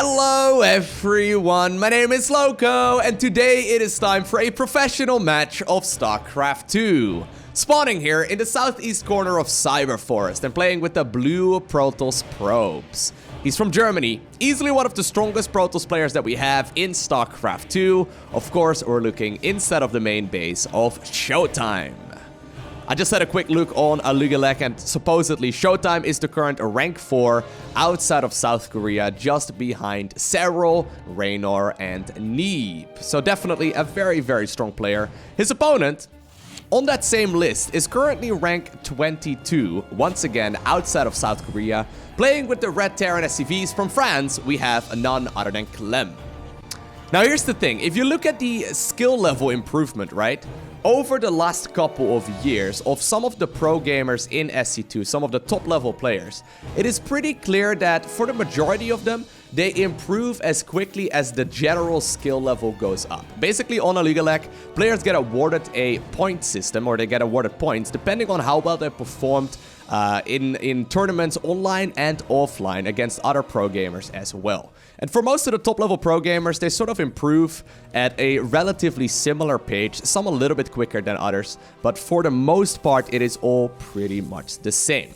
Hello everyone, my name is Lowko, and today it is time for a professional match of StarCraft 2. Spawning here in the southeast corner of Cyberforest and playing with the blue Protoss probes. He's from Germany, easily one of the strongest Protoss players that we have in StarCraft 2. Of course, we're looking inside of the main base of ShoWTimE. I just had a quick look on Alugalek, and supposedly ShoWTimE is the current rank 4 outside of South Korea, just behind Serral, Raynor, and Neeb. So definitely a very, very strong player. His opponent on that same list is currently rank 22, once again outside of South Korea. Playing with the red Terran SCVs from France, we have none other than Clem. Now here's the thing, if you look at the skill level improvement, right? Over the last couple of years of some of the pro gamers in SC2, some of the top level players, it is pretty clear that for the majority of them, they improve as quickly as the general skill level goes up. Basically on Alugalek, players get awarded a point system, or they get awarded points depending on how well they performed in tournaments online and offline against other pro gamers as well. And for most of the top level pro gamers, they sort of improve at a relatively similar pace, some a little bit quicker than others, but for the most part, it is all pretty much the same.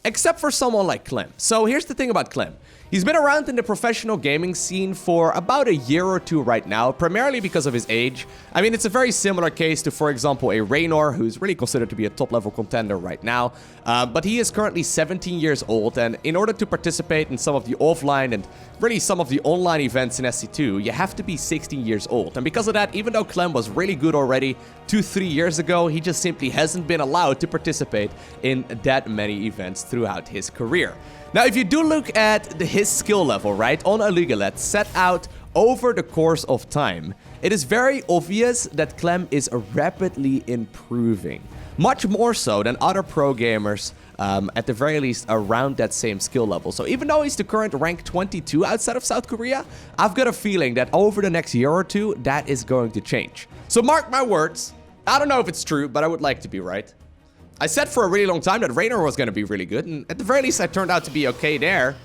Except for someone like Clem. So here's the thing about Clem. He's been around in the professional gaming scene for about a year or two right now, primarily because of his age. I mean, it's a very similar case to, for example, a Raynor, who's really considered to be a top-level contender right now. But he is currently 17 years old, and in order to participate in some of the offline and really some of the online events in SC2, you have to be 16 years old. And because of that, even though Clem was really good already 2-3 years ago, he just simply hasn't been allowed to participate in that many events throughout his career. Now, if you do look at his skill level, right, on Alugalek set out over the course of time, it is very obvious that Clem is rapidly improving. Much more so than other pro gamers, at the very least, around that same skill level. So even though he's the current rank 22 outside of South Korea, I've got a feeling that over the next year or two, that is going to change. So mark my words. I don't know if it's true, but I would like to be right. I said for a really long time that Raynor was going to be really good, and at the very least, I turned out to be okay there.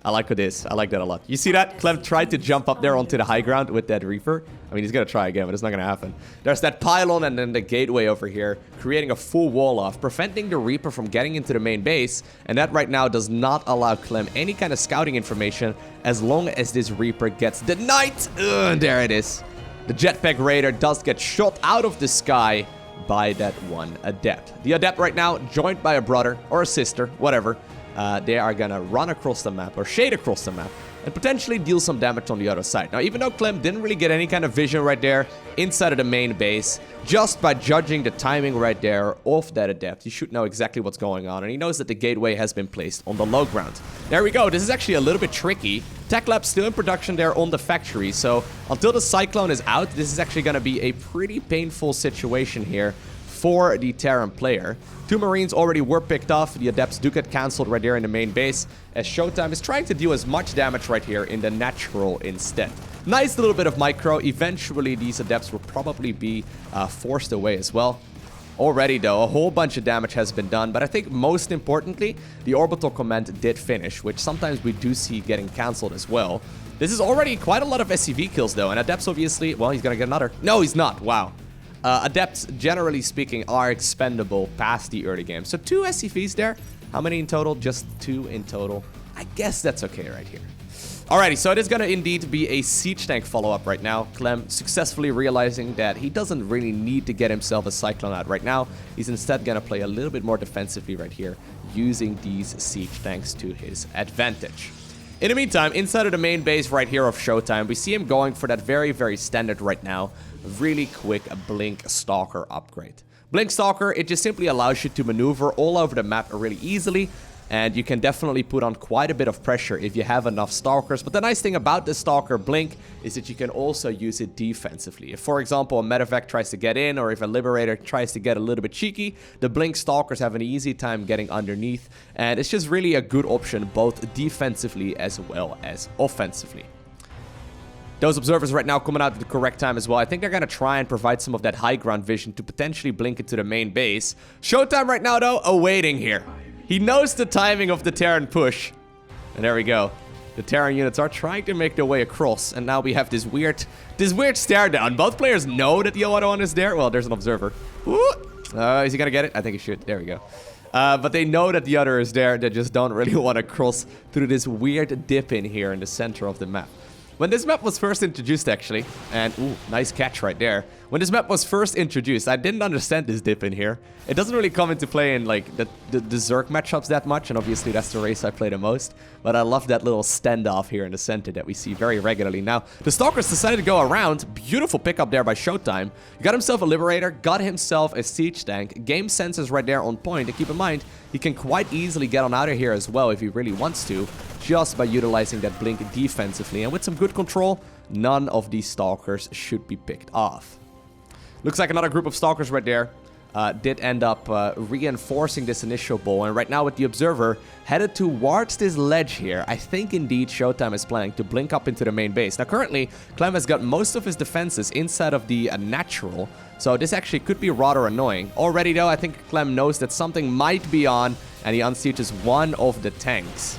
I like this. I like that a lot. You see that? Clem tried to jump up there onto the high ground with that Reaper. I mean, he's going to try again, but it's not going to happen. There's that pylon and then the gateway over here, creating a full wall off, preventing the Reaper from getting into the main base, and that right now does not allow Clem any kind of scouting information as long as this Reaper gets denied. There it is. The Jetpack Raider does get shot out of the sky by that one adept. The adept right now, joined by a brother or a sister, whatever, they are gonna run across the map or shade across the map and potentially deal some damage on the other side. Now, even though Clem didn't really get any kind of vision right there inside of the main base, just by judging the timing right there of that adept, he should know exactly what's going on, and he knows that the gateway has been placed on the low ground. There we go. This is actually a little bit tricky. Tech Lab's still in production there on the factory, so until the Cyclone is out, this is actually going to be a pretty painful situation here for the Terran player. 2 Marines already were picked off. The Adepts do get cancelled right there in the main base, as ShoWTimE is trying to deal as much damage right here in the natural instead. Nice little bit of micro. Eventually, these Adepts will probably be forced away as well. Already, though, a whole bunch of damage has been done, but I think most importantly, the orbital command did finish, which sometimes we do see getting cancelled as well. This is already quite a lot of SCV kills, though, and Adepts obviously, well, he's gonna get another. No, he's not. Wow. Adepts, generally speaking, are expendable past the early game. So 2 SCVs there. How many in total? Just 2 in total. I guess that's okay right here. Alrighty, so it is going to indeed be a siege tank follow-up right now. Clem successfully realizing that he doesn't really need to get himself a Cyclone out right now. He's instead going to play a little bit more defensively right here, using these siege tanks to his advantage. In the meantime, inside of the main base right here of ShoWTimE, we see him going for that very, very standard right now, really quick Blink Stalker upgrade. Blink Stalker, it just simply allows you to maneuver all over the map really easily, and you can definitely put on quite a bit of pressure if you have enough Stalkers. But the nice thing about the Stalker Blink is that you can also use it defensively. If, for example, a Medevac tries to get in, or if a Liberator tries to get a little bit cheeky, the Blink Stalkers have an easy time getting underneath, and it's just really a good option both defensively as well as offensively. Those observers right now coming out at the correct time as well. I think they're going to try and provide some of that high ground vision to potentially blink into the main base. ShoWTimE right now, though, awaiting here. He knows the timing of the Terran push. And there we go. The Terran units are trying to make their way across, and now we have this weird stare down. Both players know that the other one is there. Well, there's an observer. Ooh. Is he gonna get it? I think he should. There we go. But they know that the other is there. They just don't really want to cross through this weird dip in here in the center of the map. When this map was first introduced, actually, and ooh, nice catch right there. When this map was first introduced, I didn't understand this dip in here. It doesn't really come into play in like the Zerg matchups that much, and obviously that's the race I play the most. But I love that little standoff here in the center that we see very regularly. Now, the Stalkers decided to go around. Beautiful pickup there by ShoWTimE. He got himself a Liberator, got himself a Siege Tank. Game sensors right there on point. And keep in mind, he can quite easily get on out of here as well if he really wants to, just by utilizing that blink defensively. And with some good control, none of these Stalkers should be picked off. Looks like another group of Stalkers right there did end up reinforcing this initial ball. And right now with the Observer headed towards this ledge here, I think indeed ShoWTimE is planning to blink up into the main base. Now currently, Clem has got most of his defenses inside of the natural, so this actually could be rather annoying. Already though, I think Clem knows that something might be on, and he unsieges one of the tanks.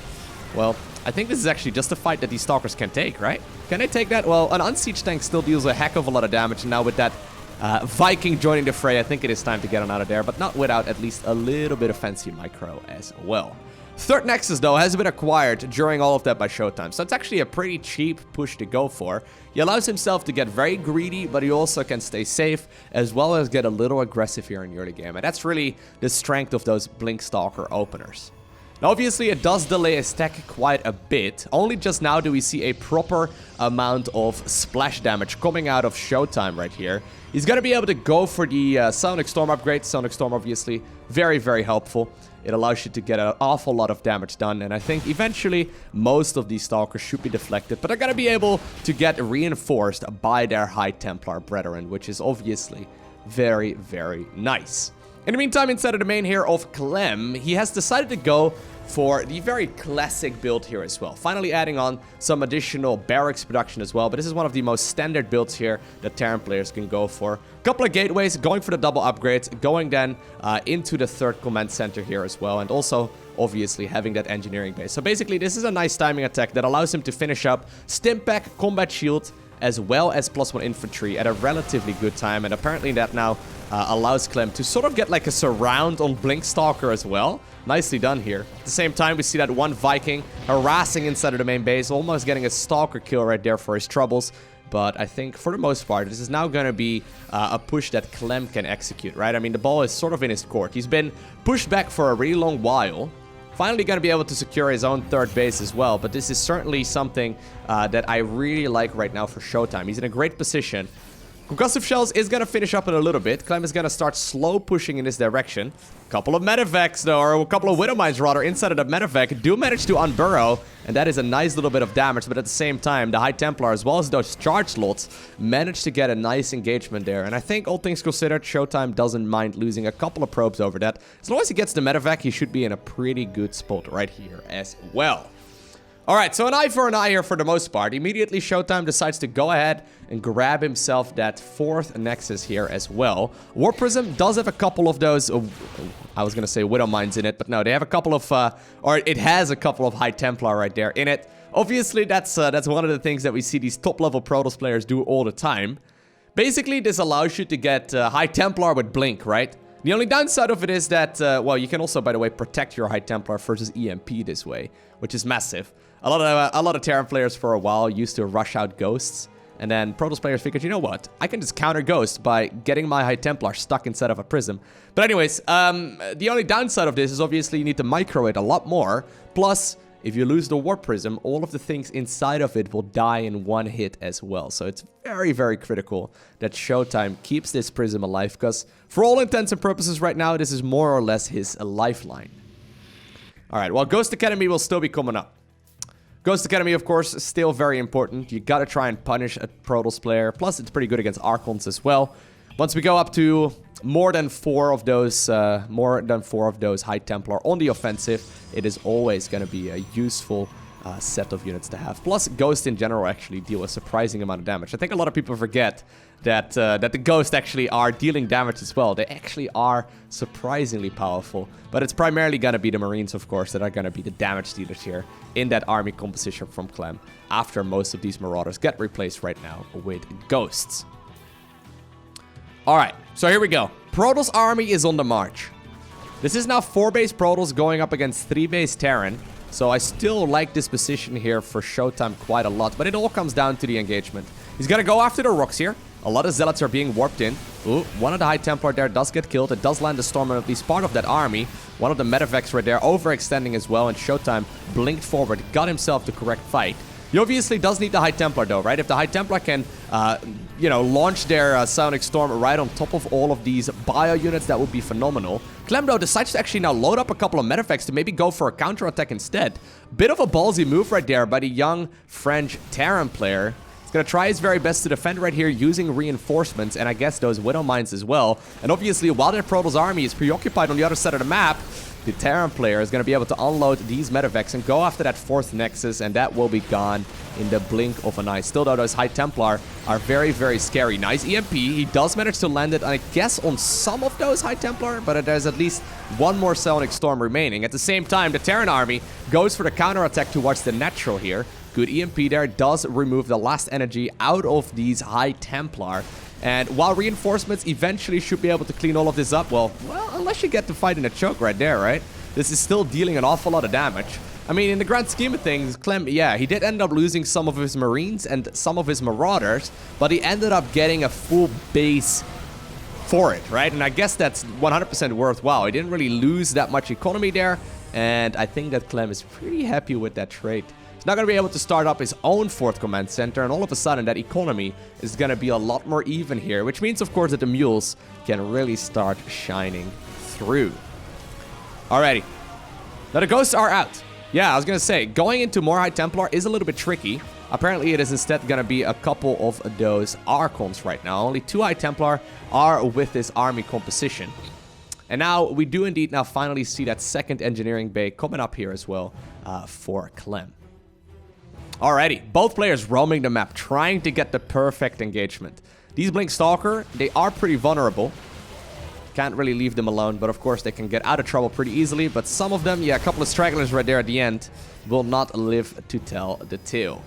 Well, I think this is actually just a fight that these Stalkers can take, right? Can they take that? Well, an unsieged tank still deals a heck of a lot of damage, and now with that Viking joining the fray, I think it is time to get on out of there, but not without at least a little bit of fancy micro as well. Third Nexus, though, has been acquired during all of that by ShoWTimE, so it's actually a pretty cheap push to go for. He allows himself to get very greedy, but he also can stay safe, as well as get a little aggressive here in early game, and that's really the strength of those Blink Stalker openers. Now, obviously, it does delay his tech quite a bit. Only just now do we see a proper amount of splash damage coming out of ShoWTimE right here. He's going to be able to go for the Sonic Storm upgrade. Sonic Storm, obviously, very, very helpful. It allows you to get an awful lot of damage done. And I think eventually most of these Stalkers should be deflected. But they're going to be able to get reinforced by their High Templar brethren, which is obviously very, very nice. In the meantime, inside of the main here of Clem, he has decided to go for the very classic build here as well. Finally adding on some additional barracks production as well, but this is one of the most standard builds here that Terran players can go for. A couple of gateways, going for the double upgrades, going then into the third command center here as well, and also obviously having that engineering base. So basically this is a nice timing attack that allows him to finish up Stimpak, Combat Shield, as well as +1 infantry at a relatively good time, and apparently that now allows Clem to sort of get like a surround on Blink Stalker as well. Nicely done here. At the same time, we see that one Viking harassing inside of the main base, almost getting a Stalker kill right there for his troubles. But I think for the most part, this is now going to be a push that Clem can execute, right? I mean, the ball is sort of in his court. He's been pushed back for a really long while. Finally going to be able to secure his own third base as well. But this is certainly something that I really like right now for ShoWTimE. He's in a great position. Concussive Shells is going to finish up in a little bit. Clem is going to start slow pushing in this direction. A couple of Medivacs, though, or a couple of Widow Mines, rather, inside of the Medivac do manage to unburrow, and that is a nice little bit of damage, but at the same time, the High Templar, as well as those charge slots, managed to get a nice engagement there, and I think, all things considered, ShoWTimE doesn't mind losing a couple of probes over that. As long as he gets the Medivac, he should be in a pretty good spot right here as well. Alright, so an eye for an eye here for the most part. Immediately, ShoWTimE decides to go ahead and grab himself that fourth Nexus here as well. War Prism does have a couple of those, I was going to say Widow Mines in it, but no, they have a couple of, or it has a couple of High Templar right there in it. Obviously, that's one of the things that we see these top-level Protoss players do all the time. Basically, this allows you to get High Templar with Blink, right? The only downside of it is that, well, you can also, by the way, protect your High Templar versus EMP this way, which is massive. A lot of Terran players for a while used to rush out Ghosts, and then Protoss players figured, you know what, I can just counter Ghost by getting my High Templar stuck inside of a Prism. But anyways, the only downside of this is obviously you need to micro it a lot more, plus if you lose the War Prism, all of the things inside of it will die in one hit as well. So it's very, very critical that ShoWTimE keeps this Prism alive, because for all intents and purposes right now, this is more or less his lifeline. Alright, well, Ghost Academy will still be coming up. Ghost Academy, of course, is still very important. You gotta try and punish a Protoss player. Plus, it's pretty good against Archons as well. Once we go up to more than four of those High Templar on the offensive, it is always gonna be a useful set of units to have. Plus, Ghosts in general actually deal a surprising amount of damage. I think a lot of people forget that the Ghosts actually are dealing damage as well. They actually are surprisingly powerful. But it's primarily going to be the Marines, of course, that are going to be the damage dealers here in that army composition from Clem, after most of these Marauders get replaced right now with Ghosts. Alright, so here we go. Protoss army is on the march. This is now 4-base Protoss going up against 3-base Terran. So I still like this position here for ShoWTimE quite a lot, but it all comes down to the engagement. He's gonna go after the rooks here. A lot of Zealots are being warped in. Ooh, one of the High Templar there does get killed. It does land the Storm on at least part of that army. One of the Medevacs right there overextending as well, and ShoWTimE blinked forward, got himself the correct fight. He obviously does need the High Templar though, right? If the High Templar can, you know, launch their Psionic Storm right on top of all of these bio units, that would be phenomenal. Clem though decides to actually now load up a couple of Medevacs to maybe go for a counterattack instead. Bit of a ballsy move right there by the young French Terran player. He's gonna try his very best to defend right here using reinforcements, and I guess those Widow Mines as well. And obviously, while their Protoss army is preoccupied on the other side of the map, the Terran player is going to be able to unload these Medevacs and go after that 4th Nexus, and that will be gone in the blink of an eye. Still though, those High Templar are very, very scary. Nice EMP. He does manage to land it, I guess, on some of those High Templar, but there's at least one more Psionic Storm remaining. At the same time, the Terran army goes for the counterattack towards the natural here. Good EMP there. Does remove the last energy out of these High Templar. And while reinforcements eventually should be able to clean all of this up, well, unless you get to fight in a choke right there, right? This is still dealing an awful lot of damage. I mean, in the grand scheme of things, Clem, yeah, he did end up losing some of his Marines and some of his Marauders, but he ended up getting a full base for it, right? And I guess that's 100% worthwhile. He didn't really lose that much economy there, and I think that Clem is pretty happy with that trade. He's not going to be able to start up his own 4th command center, and all of a sudden that economy is going to be a lot more even here, which means, of course, that the mules can really start shining through. Alrighty. Now the Ghosts are out. Yeah, I was going to say, going into more High Templar is a little bit tricky. Apparently, it is instead going to be a couple of those Archons right now. Only 2 High Templar are with this army composition. And now, we do indeed now finally see that 2nd engineering bay coming up here as well for Clem. Alrighty, both players roaming the map, trying to get the perfect engagement. These Blink Stalker, they are pretty vulnerable. Can't really leave them alone, but of course they can get out of trouble pretty easily. But some of them, yeah, a couple of stragglers right there at the end, will not live to tell the tale.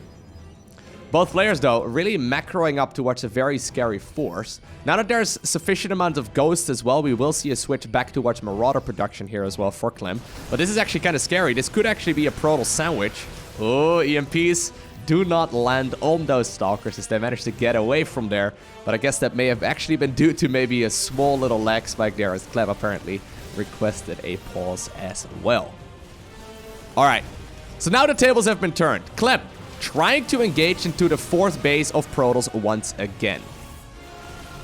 Both players, though, really macroing up towards a very scary force. Now that there's sufficient amount of Ghosts as well, we will see a switch back towards Marauder production here as well for Clem. But this is actually kind of scary. This could actually be a Protoss sandwich. Oh, EMPs do not land on those Stalkers as they manage to get away from there. But I guess that may have actually been due to maybe a small little lag spike there, as Clem apparently requested a pause as well. Alright, so now the tables have been turned. Clem trying to engage into the 4th base of Protoss once again.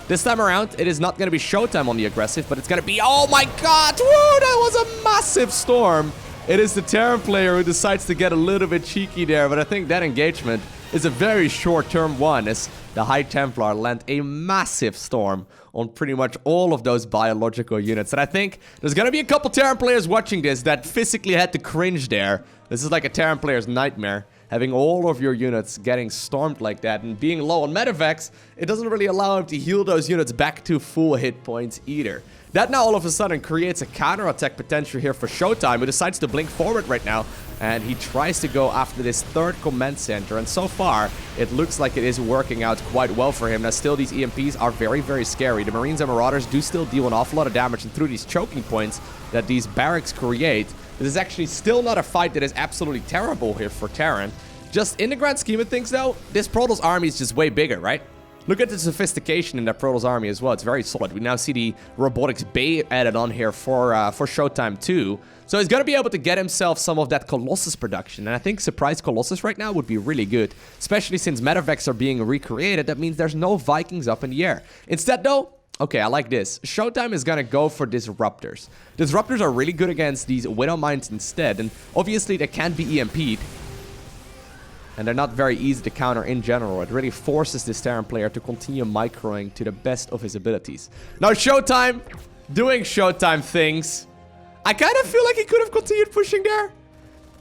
This time around, it is not going to be ShoWTimE on the aggressive, but it's going to be... Oh my god! Woo, that was a massive storm! It is the Terran player who decides to get a little bit cheeky there, but I think that engagement is a very short-term one, as the High Templar land a massive storm on pretty much all of those biological units. And I think there's going to be a couple Terran players watching this that physically had to cringe there. This is like a Terran player's nightmare. Having all of your units getting stormed like that and being low on medevacs, it doesn't really allow him to heal those units back to full hit points either. That now all of a sudden creates a counterattack potential here for ShoWTimE, who decides to blink forward right now, and he tries to go after this 3rd command center, and so far it looks like it is working out quite well for him. Now still, these EMPs are very, very scary. The Marines and Marauders do still deal an awful lot of damage, and through these choking points that these barracks create, this is actually still not a fight that is absolutely terrible here for Terran. Just in the grand scheme of things though, this Protoss army is just way bigger, right? Look at the sophistication in that Protoss army as well. It's very solid. We now see the robotics bay added on here for ShoWTimE too. So he's going to be able to get himself some of that Colossus production. And I think Surprise Colossus right now would be really good. Especially since medevacs are being recreated. That means there's no Vikings up in the air. Instead though, okay, I like this. ShoWTimE is going to go for Disruptors. Disruptors are really good against these Widow Mines instead. And obviously they can't be EMP'd. And they're not very easy to counter in general. It really forces this Terran player to continue microing to the best of his abilities. Now ShoWTimE, doing ShoWTimE things. I kind of feel like he could have continued pushing there.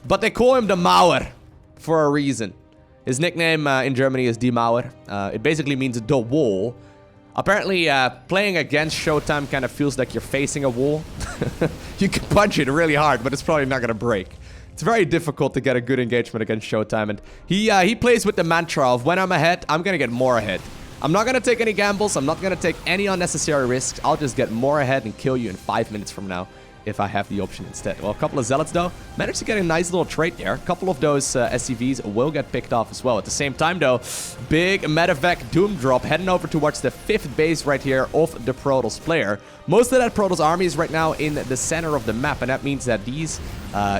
But they call him the Mauer. for a reason. His nickname in Germany is Die Mauer. It basically means the wall. Apparently, playing against ShoWTimE kind of feels like you're facing a wall. You can punch it really hard, but it's probably not going to break. It's very difficult to get a good engagement against ShoWTimE, and he plays with the mantra of when I'm ahead, I'm going to get more ahead. I'm not going to take any gambles. I'm not going to take any unnecessary risks. I'll just get more ahead and kill you in 5 minutes from now if I have the option instead. Well, a couple of Zealots, though, managed to get a nice little trade there. A couple of those SCVs will get picked off as well. At the same time, though, big medevac doom drop heading over towards the 5th base right here of the Protoss player. Most of that Protoss army is right now in the center of the map, and that means that these,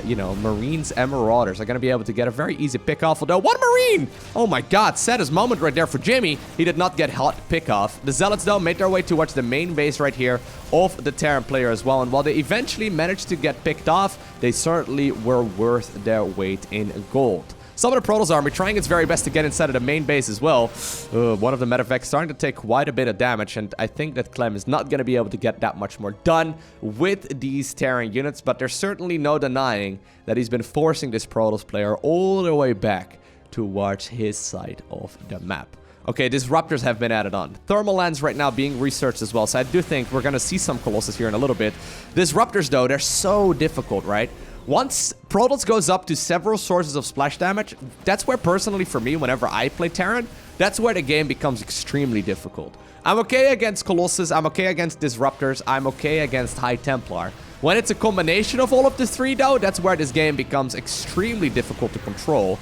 you know, Marines and Marauders are going to be able to get a very easy pick-off. Although, one Marine! Oh my god, saddest moment right there for Jimmy. He did not get hot pick-off. The Zealots, though, made their way towards the main base right here of the Terran player as well. And while they eventually managed to get picked off, they certainly were worth their weight in gold. Some of the Protoss army trying its very best to get inside of the main base as well. One of the medevacs starting to take quite a bit of damage, and I think that Clem is not going to be able to get that much more done with these Terran units, but there's certainly no denying that he's been forcing this Protoss player all the way back towards his side of the map. Okay, Disruptors have been added on. Thermal lands right now being researched as well, so I do think we're going to see some Colossus here in a little bit. Disruptors, though, they're so difficult, right? Once Protoss goes up to several sources of splash damage, that's where, personally, for me, whenever I play Terran, that's where the game becomes extremely difficult. I'm okay against Colossus, I'm okay against Disruptors, I'm okay against High Templar. When it's a combination of all of the three, though, that's where this game becomes extremely difficult to control.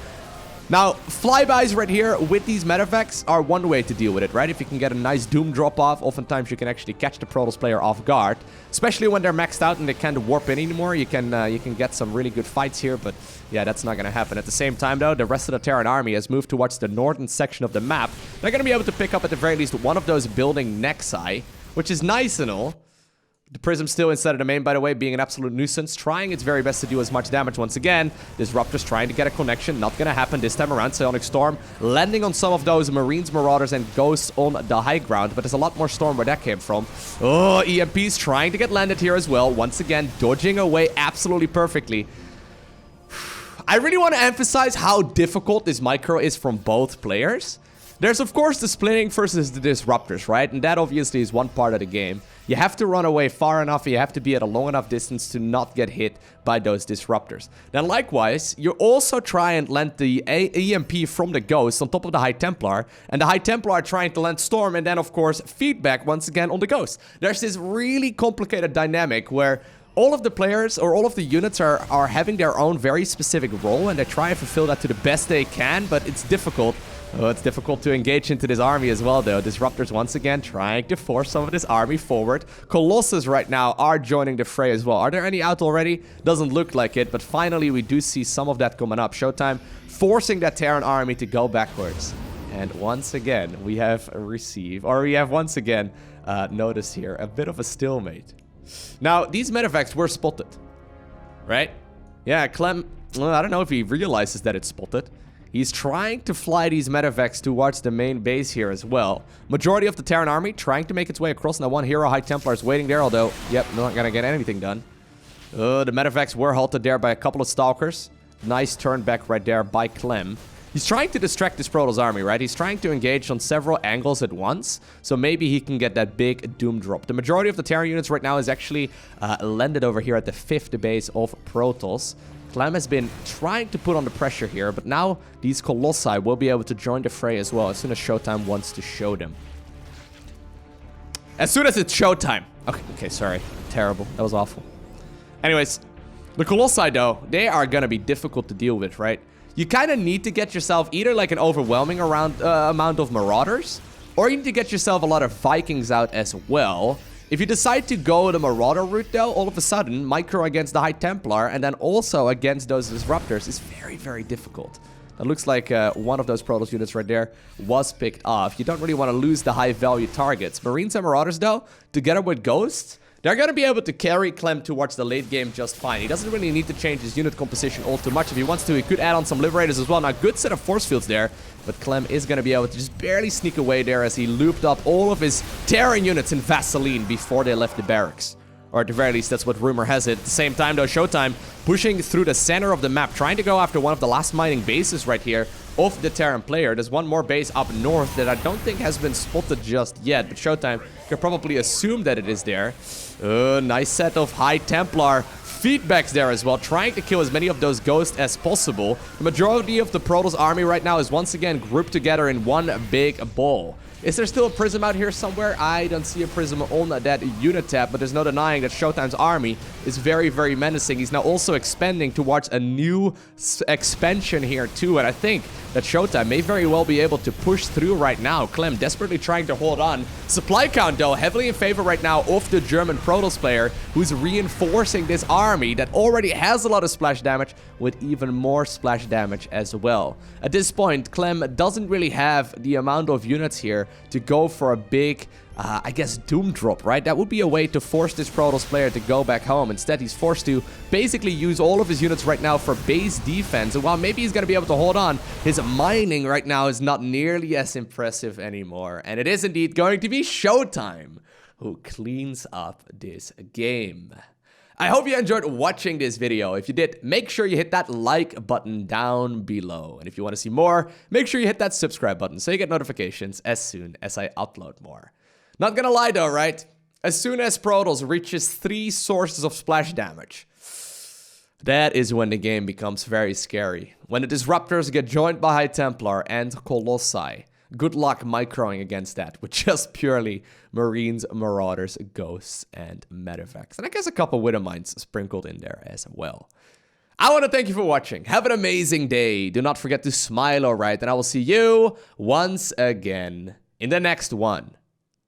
Now, flybys right here with these medevacs are one way to deal with it, right? If you can get a nice doom drop-off, oftentimes you can actually catch the Protoss player off guard. Especially when they're maxed out and they can't warp in anymore. You can get some really good fights here, but yeah, that's not going to happen. At the same time, though, the rest of the Terran army has moved towards the northern section of the map. They're going to be able to pick up at the very least one of those building nexi, which is nice and all. The Prism still inside of the main, by the way, being an absolute nuisance. Trying its very best to do as much damage once again. Disruptors trying to get a connection. Not going to happen this time around. Psionic Storm landing on some of those Marines, Marauders, and Ghosts on the high ground. But there's a lot more Storm where that came from. Oh, EMPs trying to get landed here as well. Once again, dodging away absolutely perfectly. I really want to emphasize how difficult this micro is from both players. There's, of course, the splitting versus the Disruptors, right? And that obviously is one part of the game. You have to run away far enough, you have to be at a long enough distance to not get hit by those Disruptors. Then likewise, you also try and land the EMP from the Ghost on top of the High Templar, and the High Templar are trying to land Storm, and then of course feedback once again on the Ghost. There's this really complicated dynamic where all of the players or all of the units are having their own very specific role, and they try to fulfill that to the best they can, but it's difficult. Oh, it's difficult to engage into this army as well, though. Disruptors once again trying to force some of this army forward. Colossus right now are joining the fray as well. Are there any out already? Doesn't look like it, but finally we do see some of that coming up. ShoWTimE forcing that Terran army to go backwards. And once again, we have once again noticed here a bit of a stalemate. Now, these medevacs were spotted, right? Yeah, Clem, well, I don't know if he realizes that it's spotted. He's trying to fly these medevacs towards the main base here as well. Majority of the Terran army trying to make its way across. Now one hero High Templar is waiting there, although, yep, not gonna get anything done. The medevacs were halted there by a couple of Stalkers. Nice turn back right there by Clem. He's trying to distract this Protoss army, right? He's trying to engage on several angles at once, so maybe he can get that big doom drop. The majority of the Terran units right now is actually landed over here at the 5th base of Protoss. Clem has been trying to put on the pressure here, but now these Colossi will be able to join the fray as well as soon as ShoWTimE wants to show them. As soon as it's ShoWTimE. Okay, sorry. Terrible. That was awful. Anyways, the Colossi, though, they are going to be difficult to deal with, right? You kind of need to get yourself either like an overwhelming amount of Marauders, or you need to get yourself a lot of Vikings out as well. If you decide to go the Marauder route, though, all of a sudden, micro against the High Templar and then also against those Disruptors is very, very difficult. It looks like one of those Protoss units right there was picked off. You don't really want to lose the high-value targets. Marines and Marauders, though, together with Ghosts, they're going to be able to carry Clem towards the late game just fine. He doesn't really need to change his unit composition all too much. If he wants to, he could add on some Liberators as well. Now, good set of force fields there, but Clem is going to be able to just barely sneak away there as he looped up all of his Terran units in Vaseline before they left the barracks. Or at the very least, that's what rumor has it. At the same time, though, ShoWTimE pushing through the center of the map, trying to go after one of the last mining bases right here of the Terran player. There's one more base up north that I don't think has been spotted just yet, but ShoWTimE can probably assume that it is there. Nice set of high Templar feedbacks there as well, trying to kill as many of those ghosts as possible. The majority of the Protoss army right now is once again grouped together in one big ball. Is there still a prism out here somewhere? I don't see a prism on that unit tab, but there's no denying that ShoWTimE's army is very, very menacing. He's now also expanding towards a new expansion here too, and I think that ShoWTimE may very well be able to push through right now. Clem desperately trying to hold on. Supply count, though, heavily in favor right now of the German Protoss player, who's reinforcing this army that already has a lot of splash damage with even more splash damage as well. At this point, Clem doesn't really have the amount of units here to go for a big, I guess, doom drop, right? That would be a way to force this Protoss player to go back home. Instead, he's forced to basically use all of his units right now for base defense. And while maybe he's going to be able to hold on, his mining right now is not nearly as impressive anymore. And it is indeed going to be ShoWTimE who cleans up this game. I hope you enjoyed watching this video. If you did, make sure you hit that like button down below. And if you want to see more, make sure you hit that subscribe button so you get notifications as soon as I upload more. Not gonna lie though, right? As soon as Protoss reaches 3 sources of splash damage, that is when the game becomes very scary. When the Disruptors get joined by High Templar and Colossi, good luck microing against that with just purely Marines, Marauders, Ghosts, and Medevacs. And I guess a couple Widow Mines sprinkled in there as well. I want to thank you for watching. Have an amazing day. Do not forget to smile, alright? And I will see you once again in the next one.